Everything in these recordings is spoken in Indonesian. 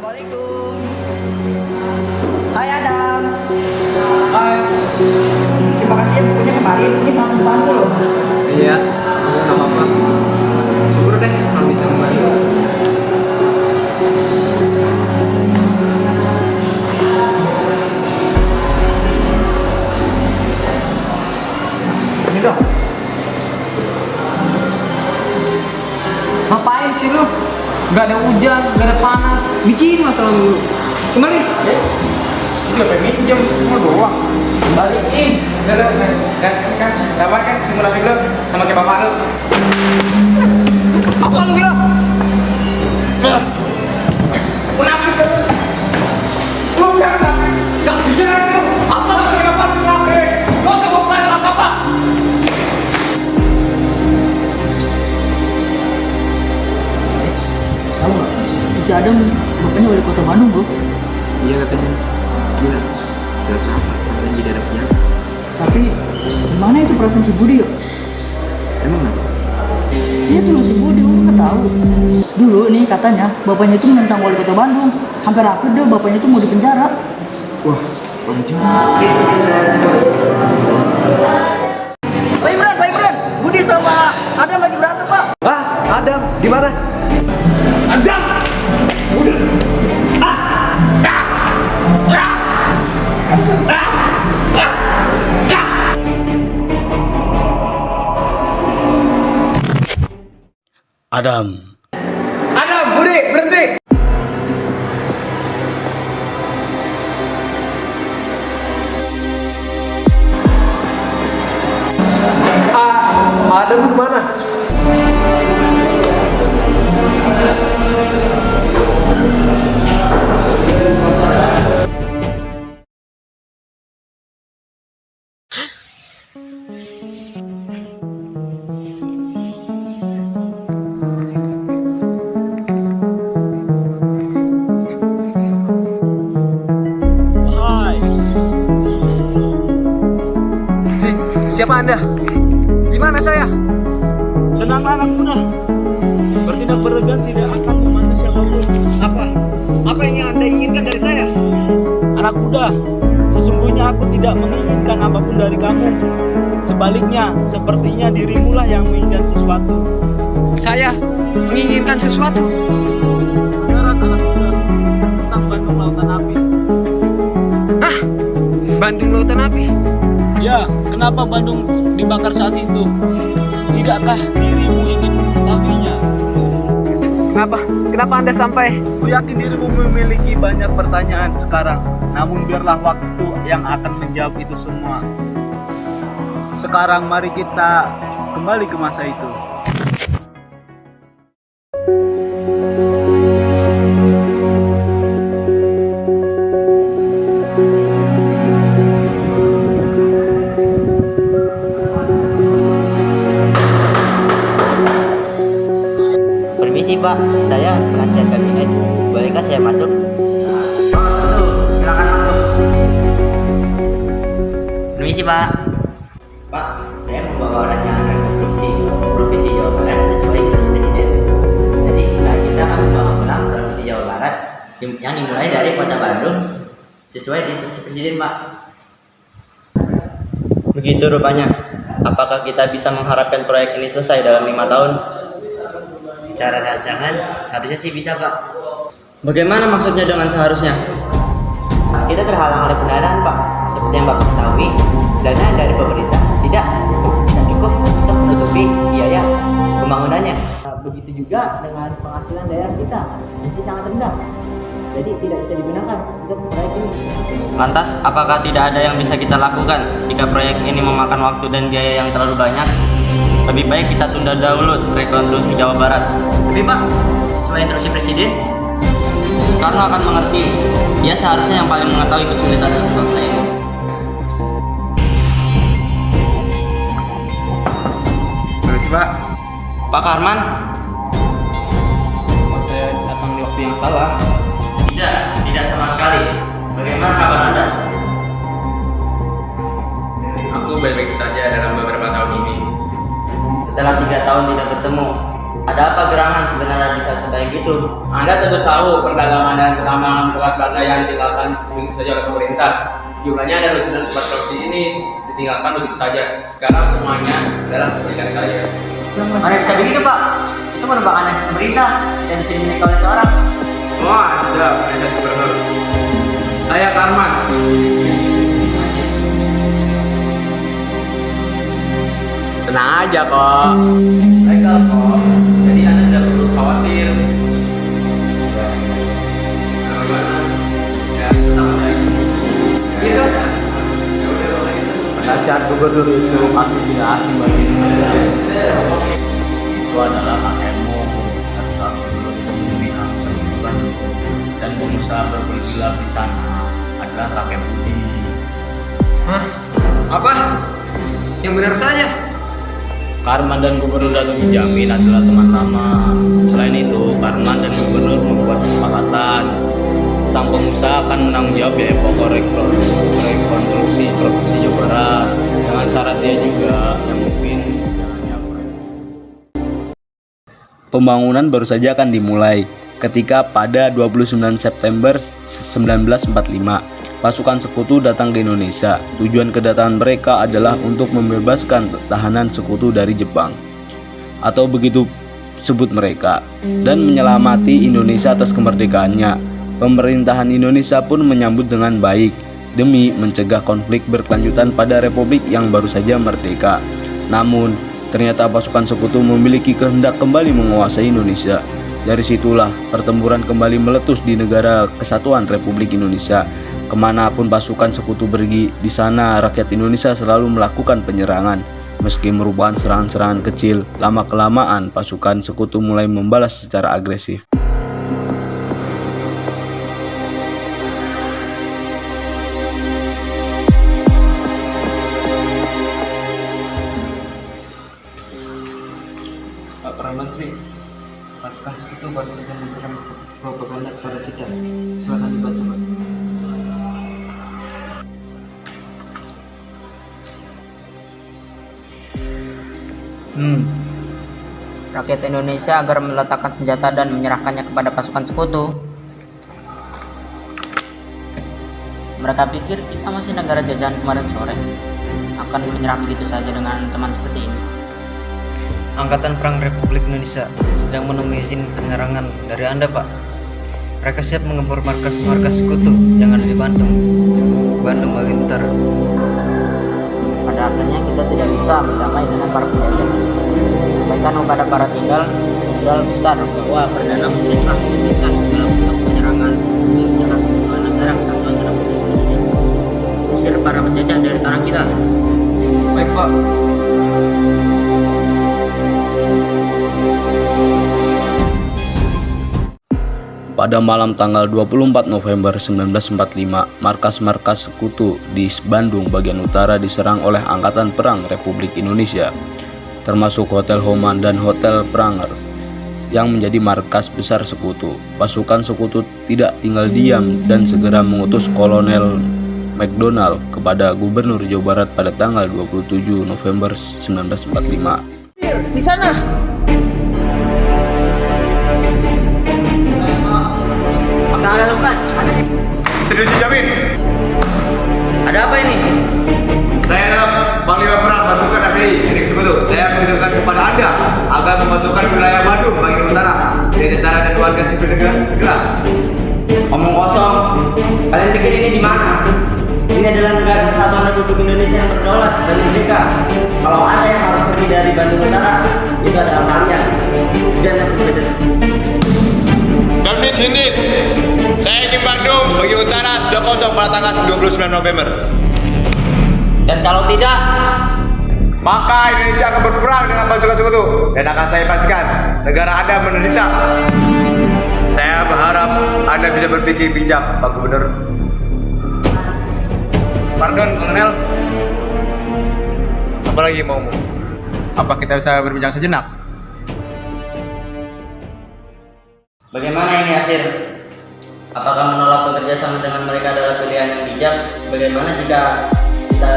Assalamualaikum. Hai Adam. Hai. Terima kasih ya bukunya kemarin. Ini sangat membantu loh. Iya, nggak apa-apa. Syukur deh kalau bisa membantu. Ini dong. Ngapain sih lu? Gak ada hujan, gak ada panas, bikin masalah dulu. Kembali. Itu apa minjem mau doang. Kembaliin. Kan dapat kan simulasi lu sama kayak bapak lu. Apa lu bilang? Kenapa lu? Lu kan gak bicara lu. Apa lu kayak bapak lu kenapa? Lu sebut mana apa? Tahu nggak? Si Adam bapaknya wali kota Bandung bro. Iya katanya. Gila. Gak terasa rasanya jadi ada penyakit. Tapi gimana itu perasaan si Budi ya? Emang apa? Iya tuh si Budi, lu nggak tahu. Dulu nih katanya bapaknya itu menentang wali kota Bandung. Hampir akhir deh bapaknya itu mau dipenjara. Wah, panjang. Pak Imran, Budi sama Adam lagi berantem pak. Ah, Adam, di mana? Adam! Udah. Adam. Adam, Budi, berhenti. Adam kemana? Siapa Anda? Di mana saya? Tenang anak muda. Bertindak berlegan tidak akan kemana siapapun. Apa yang Anda inginkan dari saya? Anak muda, sesungguhnya aku tidak menginginkan apapun dari kamu. Sebaliknya, sepertinya dirimulah yang menginginkan sesuatu. Saya menginginkan sesuatu. Beneran anak muda, tentang Bandung Lautan Api. Hah? Bandung Lautan Api? Ya, kenapa Bandung dibakar saat itu? Tidakkah dirimu ingin mengetahuinya? Kenapa Anda sampai? Ku yakin dirimu memiliki banyak pertanyaan sekarang. Namun biarlah waktu yang akan menjawab itu semua. Sekarang mari kita kembali ke masa itu. Permisi Pak, saya penasihat kabinet. Bolehkah saya masuk? Silakan masuk. Permisi Pak. Pak, saya membawa rancangan Provinsi Jawa Barat sesuai tugas Presiden. Jadi kita akan membawa ulang Provinsi Jawa Barat yang dimulai dari Kota Bandung sesuai instruksi Presiden Pak. Begitu rupanya. Apakah kita bisa mengharapkan proyek ini selesai dalam 5 tahun? Secara rancangan seharusnya sih bisa Pak. Bagaimana maksudnya dengan seharusnya? Kita terhalang oleh pendanaan Pak. Seperti yang Bapak ketahui, dana dari pemerintah tidak cukup untuk menutupi biaya pembangunannya. Begitu juga dengan penghasilan daerah kita masih sangat rendah. Jadi tidak bisa digunakan untuk proyek ini. Lantas, apakah tidak ada yang bisa kita lakukan jika proyek ini memakan waktu dan biaya yang terlalu banyak? Lebih baik kita tunda dahulu rekonstruksi Jawa Barat. Tapi Pak, sesuai instruksi Presiden, Soekarno akan mengerti. Dia seharusnya yang paling mengetahui kesulitan bangsa ini. Permisi Pak. Pak Karman? Saya datang di waktu yang salah. Tidak sama sekali. Bagaimana kabar Anda? Aku baik-baik saja dalam beberapa tahun ini. Setelah 3 tahun tidak bertemu, Ada apa gerangan sebenarnya bisa sebaik itu? Anda tentu tahu perdagangan dan ketambangan kelas bangga yang ditinggalkan begitu saja oleh pemerintah. Jumlahnya dari sudah 4 provinsi ini ditinggalkan begitu saja. Sekarang semuanya adalah kepentingan saya. Mana bisa begitu Pak? Itu merupakan hasil pemerintah dan bisa dimiliki oleh seorang. Oh, ada penasihat gubernur. Saya Karman. Tenang aja kok. Legal kok. Jadi Anda tidak perlu khawatir. Ya, tenang aja. Gitu. Penasihat gubernur itu pasti tidak asing bagi Anda. Itu adalah kakekmu satu tahun sebelum pemilihan Sebulan dan pengusaha bergerilap di sana adalah kakek Budi. Hah? Apa? Yang benar saja. Karman dan Gubernur Datuk Jamin adalah teman lama. Selain itu, Karman dan Gubernur membuat kesepakatan. Sang pengusaha akan menanggung jawab biaya pokok rekonstruksi Provinsi Jawa Barat dengan syarat dia juga yang mungkin jangannya proyek. Pembangunan baru saja akan dimulai ketika pada 29 September 1945 pasukan sekutu datang ke Indonesia. Tujuan kedatangan mereka adalah untuk membebaskan tahanan sekutu dari Jepang, atau begitu sebut mereka, dan menyelamati Indonesia atas kemerdekaannya. Pemerintahan Indonesia pun menyambut dengan baik demi mencegah konflik berkelanjutan pada republik yang baru saja merdeka. Namun, ternyata pasukan sekutu memiliki kehendak kembali menguasai Indonesia. Dari situlah pertempuran kembali meletus di negara kesatuan Republik Indonesia. Kemanapun pasukan sekutu pergi, di sana rakyat Indonesia selalu melakukan penyerangan. Meski merupakan serangan-serangan kecil, lama-kelamaan pasukan sekutu mulai membalas secara agresif. Pak Perdana Menteri, pasukan sekutu baru saja memberikan propaganda kepada kita. Silakan dibaca, Pak. Rakyat Indonesia agar meletakkan senjata dan menyerahkannya kepada pasukan sekutu. Mereka pikir kita masih negara jajahan kemarin sore, akan menyerah begitu saja dengan ancaman seperti ini. Angkatan Perang Republik Indonesia sedang menunggu izin penyerangan dari Anda, Pak. Mereka siap mengepung markas sekutu yang ada di Bandung bagian utara. Pada akhirnya kita tidak bisa berdamai dengan para penjajah. Sampaikan kepada para jenderal besar bahwa Perdana Menteri telah mengizinkan segala bentuk penyerangan yang jahat ke negara kesatuan Republik Indonesia. Usir para penjajah dari tanah kita. Baik, Pak. Pada malam tanggal 24 November 1945, markas-markas sekutu di Bandung bagian utara diserang oleh Angkatan Perang Republik Indonesia, termasuk Hotel Homan dan Hotel Pranger yang menjadi markas besar sekutu. Pasukan sekutu tidak tinggal diam dan segera mengutus Kolonel McDonald kepada Gubernur Jawa Barat pada tanggal 27 November 1945. Di sana. Apa yang Anda lakukan? Serius dijamin. Ada apa ini? Saya adalah Panglima Perang pasukan API Sekutu Sekutu. Saya mengizinkan kepada Anda agar memasukkan wilayah Bandung bagian utara dari tentara dan warga sipil negara segera. Omong kosong. Kalian pikir ini di mana? Ini adalah negara kesatuan Republik Indonesia yang berdaulat dan merdeka. Kalau ada yang harus pergi dari Bandung Utara, itu adalah kalian. Dan yang berbeda. Kalmit Hindis, saya ingin Bandung bagian utara sudah kosong pada tanggal 29 November. Dan kalau tidak, Maka Indonesia akan berperang dengan pasukan sekutu dan akan saya pastikan negara Anda menderita. Saya berharap Anda bisa berpikir bijak, Pak Gubernur. Pardon, Kolonel. Apa lagi maumu? Apa kita bisa berbincang sejenak? Bagaimana ini Asir? Apakah menolak bekerja sama dengan mereka adalah pilihan yang bijak? Bagaimana jika kita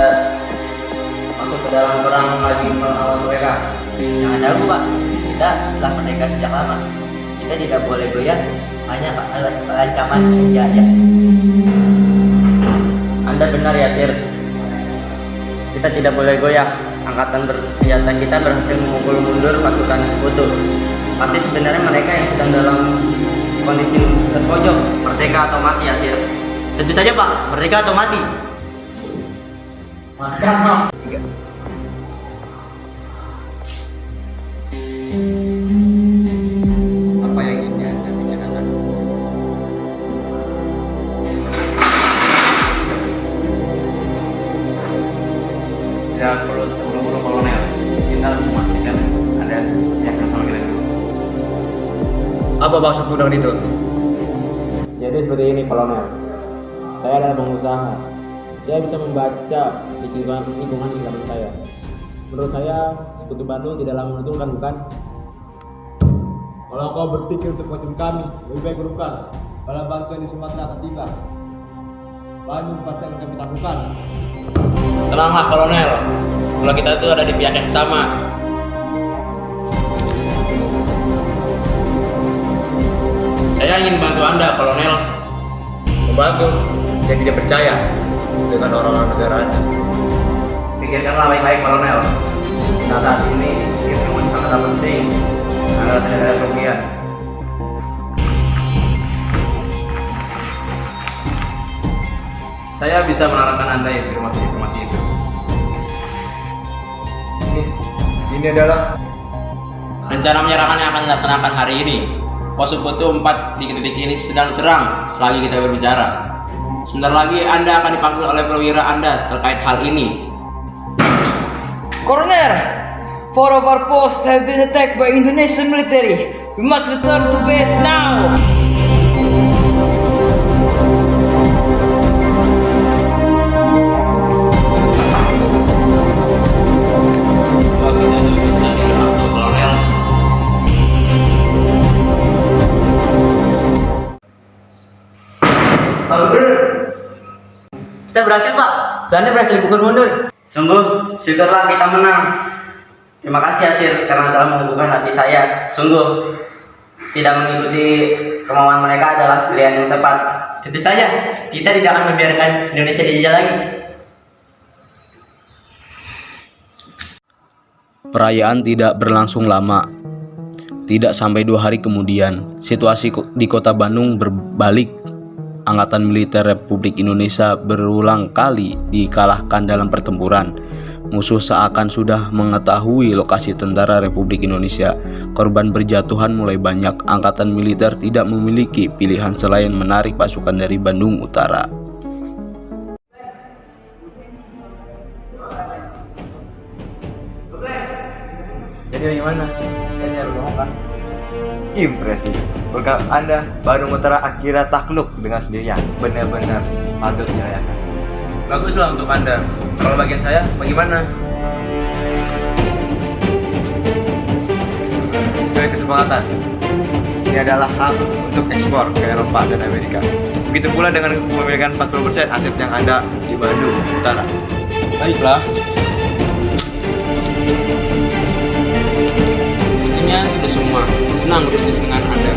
masuk ke dalam perang lagi melawan mereka? jangan ragu Pak. kita telah merdeka sejak lama. Kita tidak boleh goyah hanya atas ancaman penjajah. Anda benar ya, Sir. Kita tidak boleh goyah. Angkatan bersenjata kita berhasil memukul mundur pasukan sekutu. Pasti sebenarnya mereka yang sedang dalam kondisi terpojok. Merdeka atau mati ya, Sir? Tentu saja Pak, merdeka atau mati. Apa yang ingin Anda bicarakan? Tidak perlu buru-buru kolonel. Kita harus memastikan ada yang sama kita dulu. Apa maksudmu dengan itu? Jadi seperti ini kolonel. Saya adalah pengusaha. Saya bisa membaca lingkungan di zaman saya. Menurut saya, Sekutu Bandung tidaklah menguntungkan, bukan? Kalau kau berpikir untuk macam kami, lebih baik burukan. Kalau bantuan di Sumatera akan tiba, Bandung pasti akan kami taklukkan. Tenanglah kolonel, kalau kita itu ada di pihak yang sama. Saya ingin bantu Anda, kolonel. Membantu? Saya tidak percaya dengan orang-orang negara Anda. Pikirkanlah baik-baik kolonel. Saat ini itu sangat penting agar tidak ada kerugian. Saya bisa menawarkan Anda informasi itu. Ini adalah Rencana menyerahkan yang akan dilaksanakan hari ini. Pos Sekutu 4 di titik ini sedang serang selagi kita berbicara. Sebentar lagi Anda akan dipanggil oleh perwira Anda terkait hal ini. Colonel, 4 of our posts have been attacked by Indonesian military. We must return to base now. Kolonel, Pak Gubernur, kita berhasil Pak. Belanda berhasil dipukul mundur. Sungguh, syukurlah kita menang. Terima kasih ya, Sir, karena telah membuka hati saya. Sungguh, tidak mengikuti kemauan mereka adalah pilihan yang tepat. Tentu saja, kita tidak akan membiarkan Indonesia dijajah lagi. Perayaan tidak berlangsung lama. Tidak sampai 2 hari kemudian, situasi di kota Bandung berbalik. Angkatan Militer Republik Indonesia berulang kali dikalahkan dalam pertempuran. Musuh seakan sudah mengetahui lokasi tentara Republik Indonesia. Korban berjatuhan mulai banyak. Angkatan militer tidak memiliki pilihan selain menarik pasukan dari Bandung Utara. Jadi bagaimana? Saya harus kan? impresif. Program Anda Bandung Utara akhirnya takluk dengan sendirinya. Benar-benar patut dirayakan. Baguslah untuk Anda. Kalau bagian saya, bagaimana? Sesuai kesepakatan, ini adalah hak untuk ekspor ke Eropa dan Amerika. Begitu pula dengan kepemilikan 40% aset yang ada di Bandung Utara. baiklah. Sepertinya sudah semua senang berbisnis dengan Anda.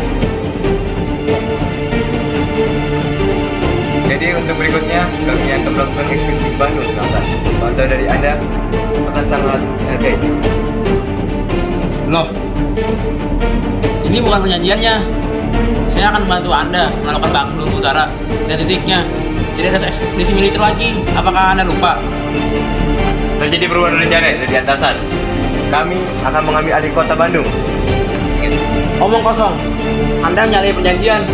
Jadi untuk berikutnya kami akan melakukan ekspedisi ke Bandung Selatan. Bantuan dari Anda akan sangat hargai. Loh, ini bukan perjanjiannya. Saya akan bantu Anda melakukan Bandung Utara dan titiknya. Jadi ada ekspedisi militer lagi. Apakah Anda lupa? Terjadi perubahan rencana dari atasan. Kami akan mengambil alih kota Bandung. Omong kosong. Anda menyalahi perjanjian.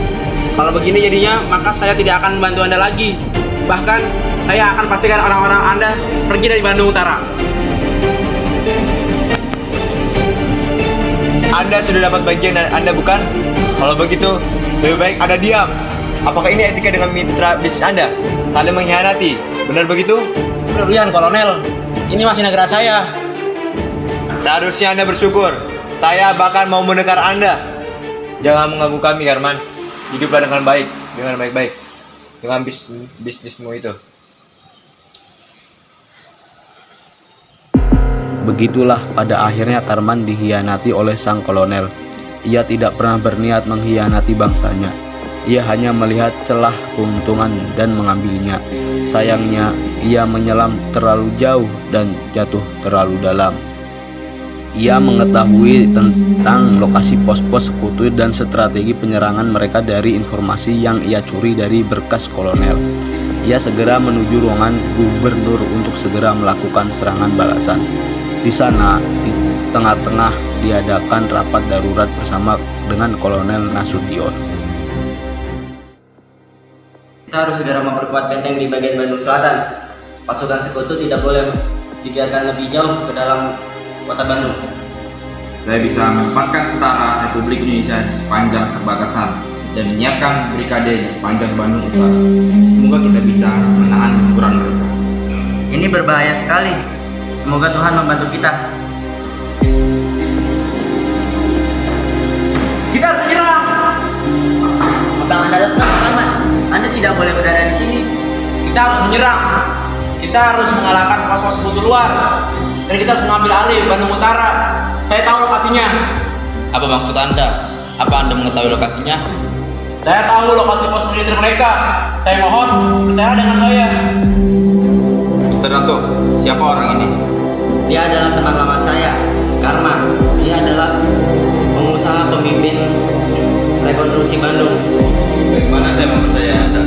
Kalau begini jadinya, maka saya tidak akan membantu Anda lagi. Bahkan, saya akan pastikan orang-orang Anda pergi dari Bandung Utara. Anda sudah dapat bagian dari Anda bukan? Kalau begitu, lebih baik Anda diam. Apakah ini etika dengan mitra bisnis Anda? Saling mengkhianati, benar begitu? Berlebihan, Kolonel. Ini masih negara saya. Seharusnya Anda bersyukur. Saya bahkan mau mendengar Anda. Jangan mengganggu kami, Herman. Hiduplah dengan baik, dengan baik-baik, dengan bisnismu itu. Begitulah pada akhirnya Karman dikhianati oleh sang kolonel. Ia tidak pernah berniat mengkhianati bangsanya. Ia hanya melihat celah keuntungan dan mengambilnya. Sayangnya, ia menyelam terlalu jauh dan jatuh terlalu dalam. Ia mengetahui tentang lokasi pos-pos sekutu dan strategi penyerangan mereka dari informasi yang ia curi dari berkas kolonel. Ia segera menuju ruangan gubernur untuk segera melakukan serangan balasan. Di sana, di tengah-tengah diadakan rapat darurat bersama dengan Kolonel Nasution. Kita harus segera memperkuat benteng di bagian Bandung Selatan. Pasukan sekutu tidak boleh dibiarkan lebih jauh ke dalam kota Bandung. Saya bisa menempatkan tentara Republik Indonesia di sepanjang perbatasan dan menyiapkan brigade di sepanjang Bandung Utara. Semoga kita bisa menahan gempuran mereka. Ini berbahaya sekali. Semoga Tuhan membantu kita. Kita harus menyerang. Abang Anda lepas, Paman. Anda tidak boleh berada di sini. Kita harus menyerang. Kita harus mengalahkan pos-pos sekutu luar. Dan kita harus mengambil alih Bandung Utara. Saya tahu lokasinya. Apa maksud Anda? Apa Anda mengetahui lokasinya? Saya tahu lokasi pos militer mereka. Saya mohon percaya dengan saya. Mr. Dato, siapa orang ini? Dia adalah teman lama saya, Karma. Dia adalah pengusaha pemimpin rekonstruksi Bandung. Bagaimana saya mempercayai Anda?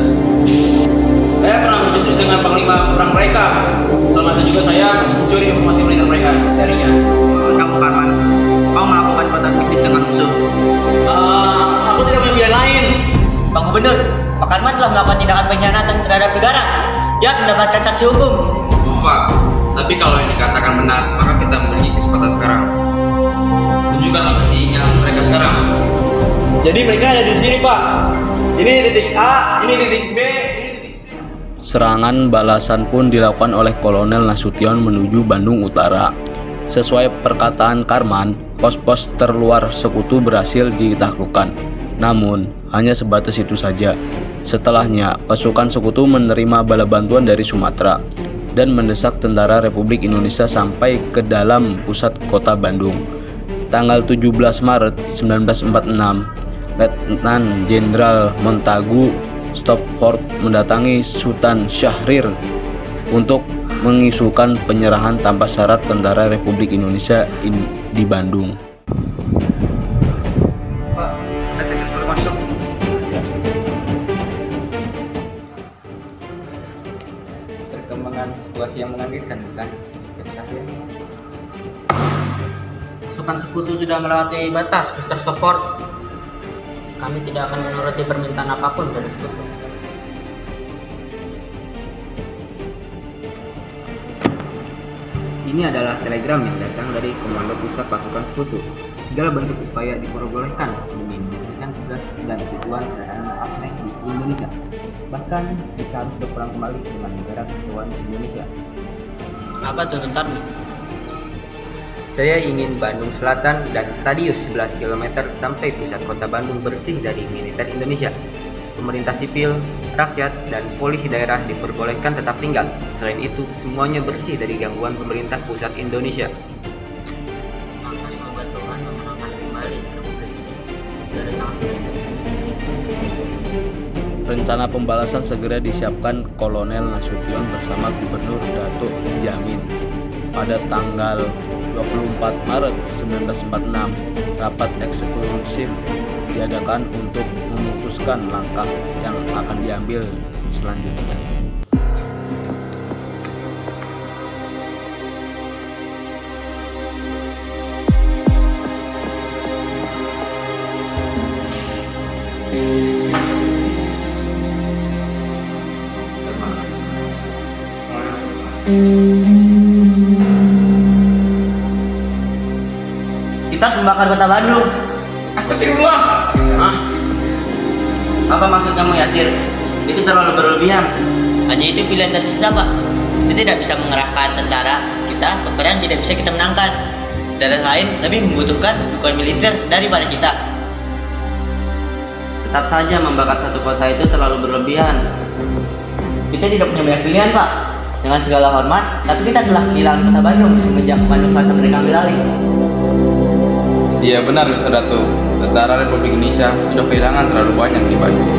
Saya pernah berbisnis dengan panglima perang mereka. Selama itu juga saya mencuri informasi militer mereka darinya. Kamu, Karman, mau melakukan kontrak bisnis dengan musuh? Aku tidak punya pilihan lain. Bang Gubernur, Pak Karman telah melakukan tindakan pengkhianatan terhadap negara. Dia harus mendapatkan sanksi hukum. Pak, tapi kalau yang dikatakan benar, maka kita memiliki kesempatan sekarang. Tunjukkan lokasinya mereka sekarang. Jadi mereka ada di sini, Pak. Ini titik A, ini titik B, ini titik C. Serangan balasan pun dilakukan oleh Kolonel Nasution menuju Bandung Utara. Sesuai perkataan Karman, pos-pos terluar sekutu berhasil ditaklukkan. Namun, hanya sebatas itu saja. Setelahnya, pasukan sekutu menerima bala bantuan dari Sumatera dan mendesak tentara Republik Indonesia sampai ke dalam pusat kota Bandung. Tanggal 17 Maret 1946, Letnan Jenderal Montagu Stopford mendatangi Sultan Syahrir untuk mengisukan penyerahan tanpa syarat tentara Republik Indonesia di Bandung. Pak, Anda tidak boleh masuk. Perkembangan situasi yang mengagetkan, bukan, Mr. Syahrir? Pasukan sekutu sudah melewati batas, Mr. Stofford. Kami tidak akan menuruti permintaan apapun dari sekutu. Ini adalah telegram yang datang dari Komando Pusat Pasukan Sekutu. Segala bentuk upaya diperbolehkan demi memberikan tugas dan tujuan terhadap ASME di Indonesia. Bahkan jika harus berperang kembali dengan negara kesatuan Indonesia. Apa tuntutanmu? Saya ingin Bandung Selatan dan radius 11 km sampai pusat kota Bandung bersih dari militer Indonesia. Pemerintah sipil, rakyat, dan polisi daerah diperbolehkan tetap tinggal. Selain itu, semuanya bersih dari gangguan pemerintah pusat Indonesia. Maka semoga Tuhan memenangkan kembali Republik ini dari tangan militer. Rencana pembalasan segera disiapkan Kolonel Nasution bersama Gubernur Datuk Jamin. Pada tanggal 24 Maret 1946, rapat eksekutif diadakan untuk memutuskan langkah yang akan diambil selanjutnya. Kita harus membakar kota Bandung. Astagfirullah. Apa maksud kamu, Yasir? Itu terlalu berlebihan. Hanya itu pilihan tersisa, Pak. Kita tidak bisa mengerahkan tentara kita ke perang tidak bisa kita menangkan. Daerah lain lebih membutuhkan dukungan militer daripada kita. Tetap saja membakar satu kota itu terlalu berlebihan. Kita tidak punya banyak pilihan, Pak. Dengan segala hormat, tapi kita telah kehilangan kota Bandung semenjak Bandung Selatan mereka ambil alih. Iya benar Mr. Datu, tentara Republik Indonesia sudah kehilangan terlalu banyak di Bandung.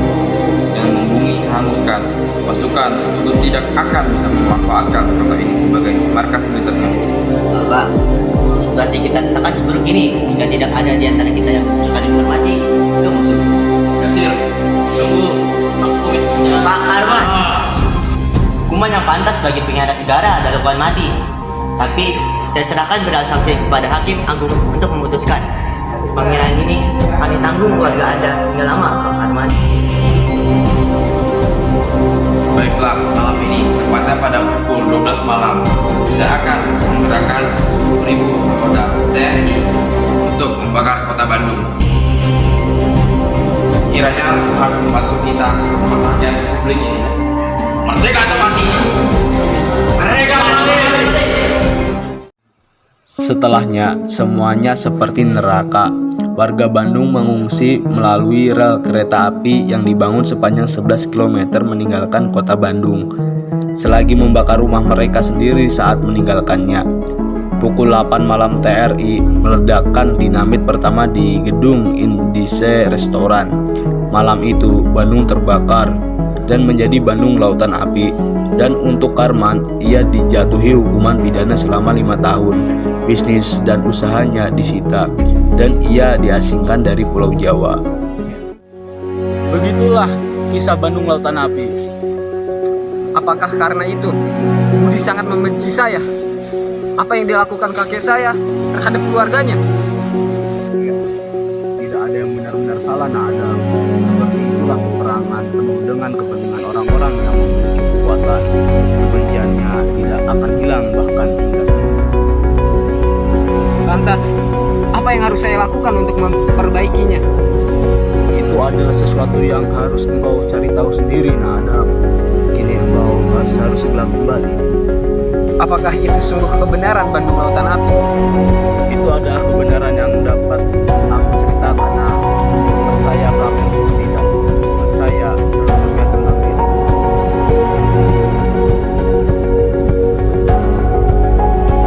Dengan membumi hanguskan, pasukan sekutu tidak akan bisa memanfaatkan kota ini sebagai markas militernya. Pak, situasi kita akan seburuk ini jika tidak ada di antara kita yang membutuhkan informasi ke musuh. Nasir, tunggu, aku punya. Pak Arman, hukuman yang pantas bagi pengkhianat negara adalah hukuman mati. Tapi saya serahkan beralih sanksi kepada Hakim Agung untuk memutuskan. Penghinaan ini akan ditanggung keluarga Anda hingga lama, Pak Arman. Baiklah, malam ini tepatnya pada pukul 12 malam saya akan menggerakkan 10.000 anggota TNI untuk membakar kota Bandung. Sekiranya Tuhan membantu kita kebahagiaan Republik ini. Merdeka atau mati! Merdeka mati! Setelahnya, semuanya seperti neraka. Warga Bandung mengungsi melalui rel kereta api yang dibangun sepanjang 11 km meninggalkan kota Bandung. Selagi membakar rumah mereka sendiri saat meninggalkannya. Pukul 8 malam TRI meledakkan dinamit pertama di gedung Indise Restoran. Malam itu Bandung terbakar dan menjadi Bandung Lautan Api. Dan untuk Karman, ia dijatuhi hukuman pidana selama 5 tahun. Bisnis dan usahanya disita dan ia diasingkan dari Pulau Jawa. Begitulah kisah Bandung Lautan Api. Apakah karena itu Budi sangat membenci saya? Apa yang dilakukan kakek saya terhadap keluarganya? Tidak ada yang benar-benar salah, ada. Seperti itulah peperangan penuh dengan kepentingan orang-orang yang memiliki kekuatan. Kebenciannya tidak akan hilang bahkan hingga kini. Lantas, apa yang harus saya lakukan untuk memperbaikinya? Itu adalah sesuatu yang harus engkau cari tahu sendiri, Adam. Kini engkau harus segera kembali. Apakah itu sungguh kebenaran Bandung Lautan Api? Itu adalah kebenaran yang dapat aku ceritakan. Nah, percaya kamu tidak percaya seluruhnya tentang ini.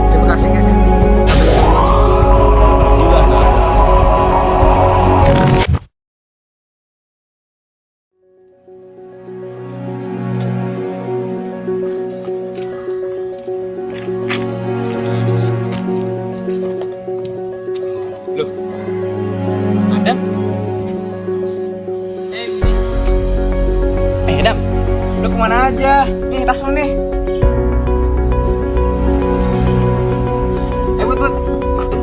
Terima kasih, Kak. Adam, lu kemana aja? Nih tas lu nih.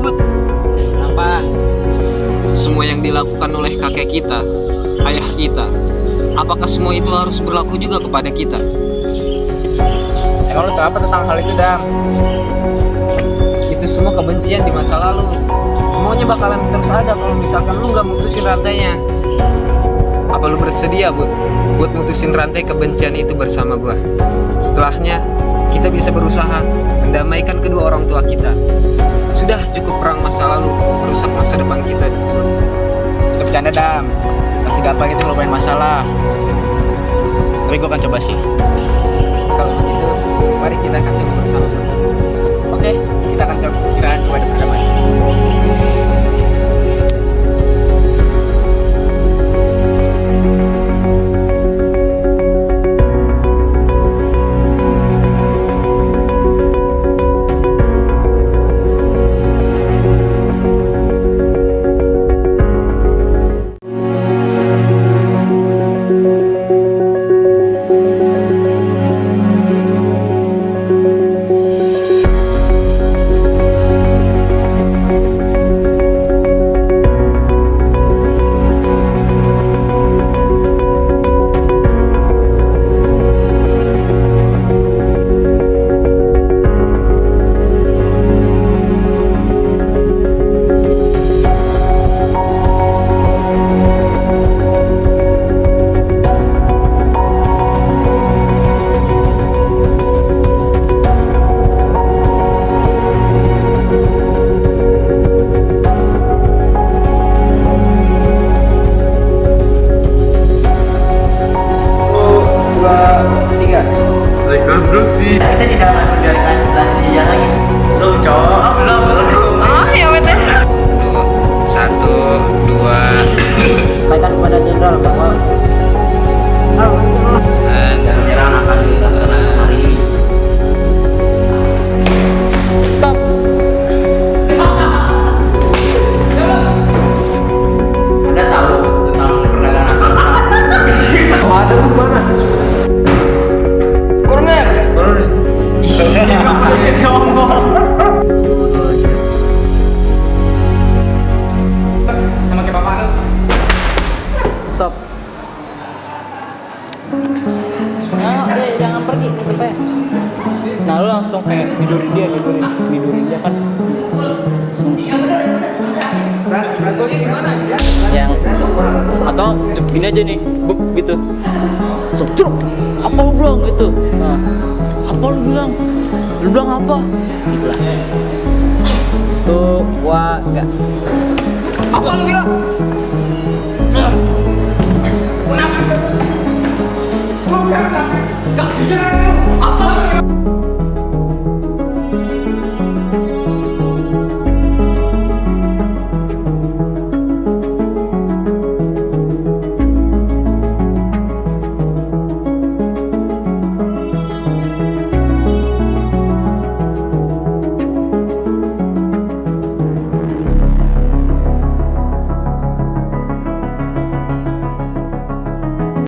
Bud. Kenapa? Semua yang dilakukan oleh kakek kita, ayah kita, apakah semua itu harus berlaku juga kepada kita? Emang lu tahu apa tentang hal itu, Dam? Itu semua kebencian di masa lalu. Semuanya bakalan terus ada kalau misalkan lu nggak mutusin rantainya. Apa lu bersedia, Bud, buat mutusin rantai kebencian itu bersama gua? Setelahnya, kita bisa berusaha mendamaikan kedua orang tua kita. Sudah cukup perang masa lalu, merusak masa depan kita. Kita bercanda, Dam. Masih gampang itu ngelupain masalah. Tapi gua akan coba sih. Kalau begitu, mari kita akan coba bersama. Oke, kita akan coba kepada perdamaian. pergi tempatnya. Nah lu langsung kayak tidurin dia kan langsung Rangkulnya gimana? yang atau gini aja nih buk gitu langsung truk apa lu bilang gitu. Nah apa lu bilang apa gitu lah. Tuh gua enggak Apa lu bilang? Kenapa?